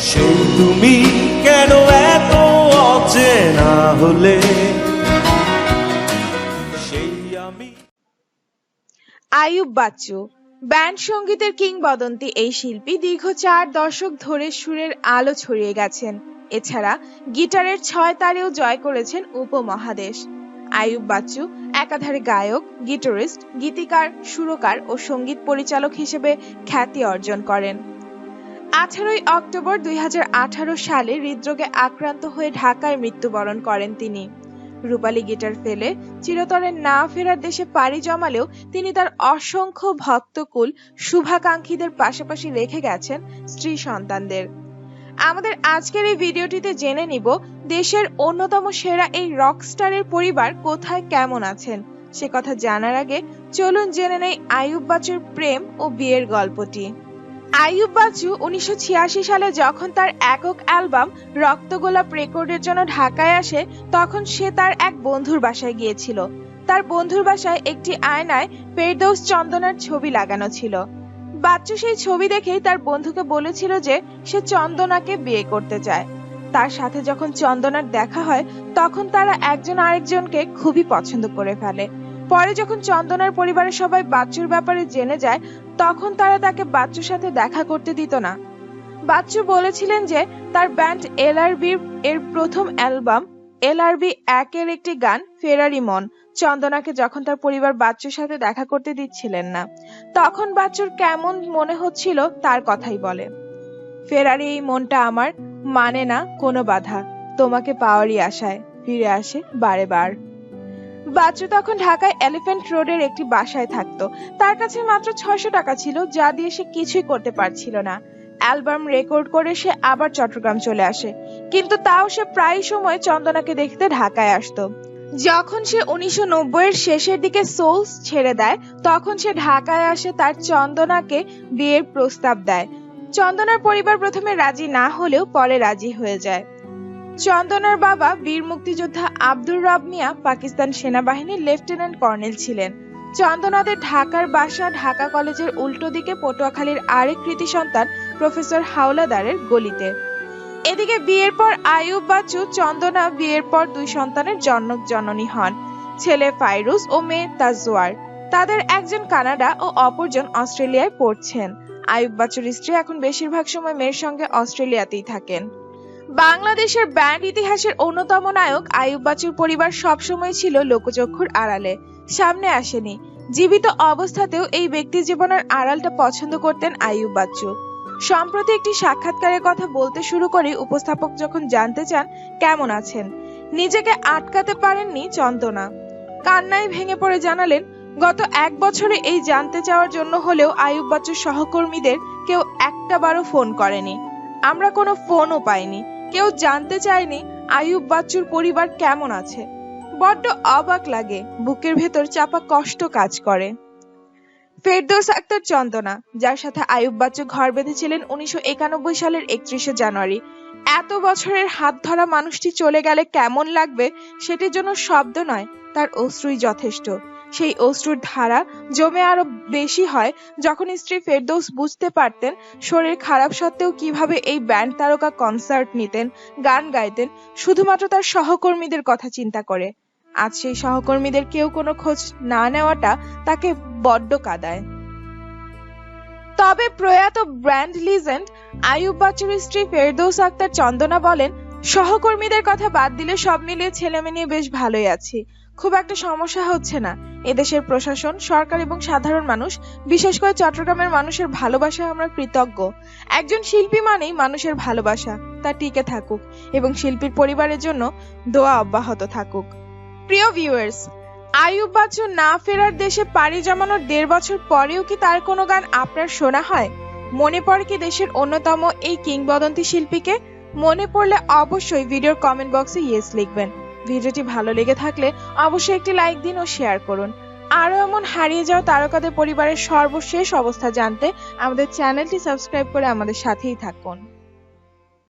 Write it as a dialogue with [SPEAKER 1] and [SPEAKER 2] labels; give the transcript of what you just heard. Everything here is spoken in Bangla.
[SPEAKER 1] সেই তুমি কেন এত অচেনা হলে, সেই আমি।
[SPEAKER 2] আইয়ুব বাচ্চু ব্যান্ড সঙ্গীতের কিংবদন্তি এই শিল্পী দীর্ঘ 4 দশক ধরে সুরের আলো ছড়িয়ে গেছেন। এছাড়া গিটারের 6 তারেও জয় করেছেন উপমহাদেশ। আইয়ুব বাচ্চু একাধারে গায়ক, গিটারিস্ট, গীতিকার, সুরকার ও সঙ্গীত পরিচালক হিসেবে খ্যাতি অর্জন করেন। 18 অক্টোবর 2018 সালে হৃদরোগে আক্রান্ত হয়ে ঢাকায় মৃত্যুবরণ করেন তিনি। রূপালী গিটার ফেলে চিরতরে না ফেরার দেশে পাড়ি জমালেও তিনি তার অসংখ্য ভক্তকুল শুভাকাঙ্ক্ষীদের পাশাপাশি রেখে গেছেন স্ত্রী সন্তানদের। আমাদের আজকের এই ভিডিওটিতে জেনে নিব দেশের অন্যতম সেরা এই রকস্টারের পরিবার কোথায় কেমন আছেন। সে কথা জানার আগে চলুন জেনে নেই আইয়ুব বাচ্চুর প্রেম ও বিয়ের গল্পটি। আইয়ুব বাচ্চু 1986 সালে যখন তার একক অ্যালবাম রক্তগোলাপ রেকর্ডের জন্য ঢাকায় আসে, তখন সে তার এক বন্ধুর বাসায় গিয়েছিল। তার বন্ধুর বাসায় একটি আয়নায় ফেরদৌস চন্দনার ছবি লাগানো ছিল। বাচ্চু সেই ছবি দেখেই তার বন্ধুকে বলেছিল যে সে চন্দনাকে বিয়ে করতে চায়। তার সাথে যখন চন্দনার দেখা হয়, তখন তারা একজন আরেকজনকে খুবই পছন্দ করে ফেলে। পরে যখন চন্দনার পরিবারের সবাই বাচ্চুর ব্যাপারে জেনে যায়, তখন তারা তাকে বাচ্চুর সাথে দেখা করতে দিত না। বাচ্চু বলেছিলেন যে তার ব্যান্ড এলআরবি এর প্রথম অ্যালবাম এলআরবি 1 এর একটি গান ফেরারি মন চন্দনাকে যখন তার পরিবার বাচ্চুর সাথে দেখা করতে দিচ্ছিলেন না, তখন বাচ্চুর কেমন মনে হচ্ছিল তার কথাই বলে। ফেরারি এই মনটা আমার, মানে না কোনো বাধা, তোমাকে পাওয়ারই আশায় ফিরে আসে বারে বার। বাচ্চু তখন ঢাকায় এলিফ্যান্ট রোডের একটি বাসায় থাকতো। তার কাছে মাত্র 600 টাকা ছিল, যা দিয়ে সে কিছুই করতে পারছিল না। অ্যালবাম রেকর্ড করে সে আবার চট্টগ্রাম চলে আসে, কিন্তু তাও সে প্রায় সময় চন্দনাকে দেখতে ঢাকায় আসতো। যখন সে 1990 এর শেষের দিকে সোলস ছেড়ে দেয়, তখন সে ঢাকায় আসে তার চন্দনাকে বিয়ের প্রস্তাব দেয়। চন্দনার পরিবার প্রথমে রাজি না হলেও পরে রাজি হয়ে যায়। চন্দনার বাবা বীর মুক্তিযোদ্ধা আব্দুর রব মিয়া পাকিস্তান সেনাবাহিনীর লেফটেন্যান্ট কর্নেল ছিলেন। চন্দনাদের ঢাকার বাসা ঢাকা কলেজের উল্টো দিকে পটুয়াখালীর আরেক কৃতি সন্তান প্রফেসর হাওলাদারের গলিতে। এদিকে বিয়ের পর আইয়ুব বাচ্চু চন্দনা বিয়ের পর 2 সন্তানের জনক জননী হন, ছেলে ফাইরুজ ও মেয়ে তাজওয়ার। তাদের একজন কানাডা ও অপরজন অস্ট্রেলিয়ায় পড়ছেন। আইয়ুব বাচ্চুর স্ত্রী এখন বেশিরভাগ সময় মেয়ের সঙ্গে অস্ট্রেলিয়াতেই থাকেন। বাংলাদেশের ব্যান্ড ইতিহাসের অন্যতম নায়ক আইয়ুব বাচ্চুর পরিবার সবসময় ছিল লোকচক্ষুর আড়ালে, সামনে আসেনি। জীবিত অবস্থাতেও এই ব্যক্তি জীবনের আড়ালটা পছন্দ করতেন আইয়ুব বাচ্চু। সম্প্রতি একটি সাক্ষাৎকারের কথা বলতে শুরু করে উপস্থাপক যখন জানতে চান কেমন আছেন, নিজেকে আটকাতে পারেননি চন্দনা। কান্নায় ভেঙে পড়ে জানালেন, গত 1 বছরে এই জানতে চাওয়ার জন্য হলেও আইয়ুব বাচ্চুর সহকর্মীদের কেউ একটাবারও ফোন করেনি। আমরা কোনো ফোনও পাইনি, কেউ জানতে চায়নি আইয়ুব বাচ্চুর পরিবার কেমন আছে। বড্ড অবাক লাগে, বুকের ভেতর চাপা কষ্ট কাজ করে। ফেরদৌস আক্তার চন্দনা, যার সাথে আইয়ুব বাচ্চু ঘর বেঁধেছিলেন 1991 সালের 31শে জানুয়ারি। এত বছরের হাত ধরা মানুষটি চলে গেলে কেমন লাগবে, সেটির জন্য শব্দ নয়, তার অশ্রুই যথেষ্ট। সেই অশ্রুর ধারা জমে আরো বেশি হয় যখন স্ত্রী ফেরদৌস বুঝতে পারতেন শরীর খারাপ সত্ত্বেও কিভাবে এই ব্যান্ড তারকা কনসার্ট নিতেন, গান গাইতেন, শুধুমাত্র তার সহকর্মীদের কথা চিন্তা করে। আজ সেই সহকর্মীদের কেউ কোনো খোঁজ না নেওয়াটা তাকে বড্ড কাঁদায়। তবে প্রয়াত ব্যান্ড লিজেন্ড আইয়ুব বাচ্চুর স্ত্রী ফেরদৌস আক্তার চন্দনা বলেন, সহকর্মীদের কথা বাদ দিলে সব মিলিয়ে ছেলেমেয়ে নিয়ে বেশ ভালোই আছি, খুব একটা সমস্যা হচ্ছে না। এদেশের প্রশাসন, সরকার এবং সাধারণ মানুষ, বিশেষ করে চট্টগ্রামের মানুষের ভালোবাসায় আমরা কৃতজ্ঞ। একজন শিল্পী মানেই মানুষের ভালোবাসা, তা টিকে থাকুক এবং শিল্পীর পরিবারের জন্য দোয়া অব্যাহত থাকুক। প্রিয় ভিউয়ার্স, আইয়ুব বাচ্চু না ফেরার দেশে পাড়ি জমানোর 1.5 বছর পরেও কি তার কোনো গান আপনার শোনা হয়? মনে পড়ে কি দেশের অন্যতম এই কিংবদন্তি শিল্পীকে? মনে পড়লে অবশ্যই ভিডিওর কমেন্ট বক্সে ইয়েস লিখবেন। ভিডিওটি ভালো লেগে থাকলে অবশ্যই একটি লাইক দিন ও শেয়ার করুন। আরো এমন হারিয়ে যাওয়া তারকাদের পরিবারের সর্বশেষ অবস্থা জানতে আমাদের চ্যানেলটি সাবস্ক্রাইব করে আমাদের সাথেই থাকুন।